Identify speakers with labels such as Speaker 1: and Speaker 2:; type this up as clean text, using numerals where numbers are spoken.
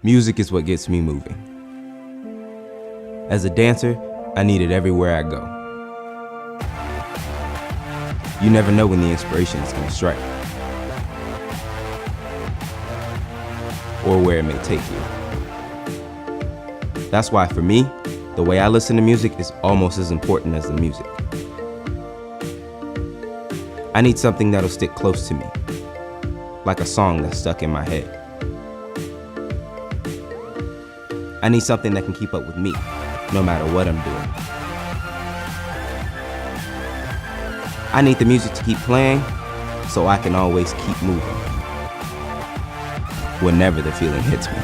Speaker 1: Music is what gets me moving. As a dancer, I need it everywhere I go. You never know when the inspiration is going to strike, or where it may take you. That's why for me, the way I listen to music is almost as important as the music. I need something that'll stick close to me, like a song that's stuck in my head. I need something that can keep up with me, no matter what I'm doing. I need the music to keep playing, so I can always keep moving, whenever the feeling hits me.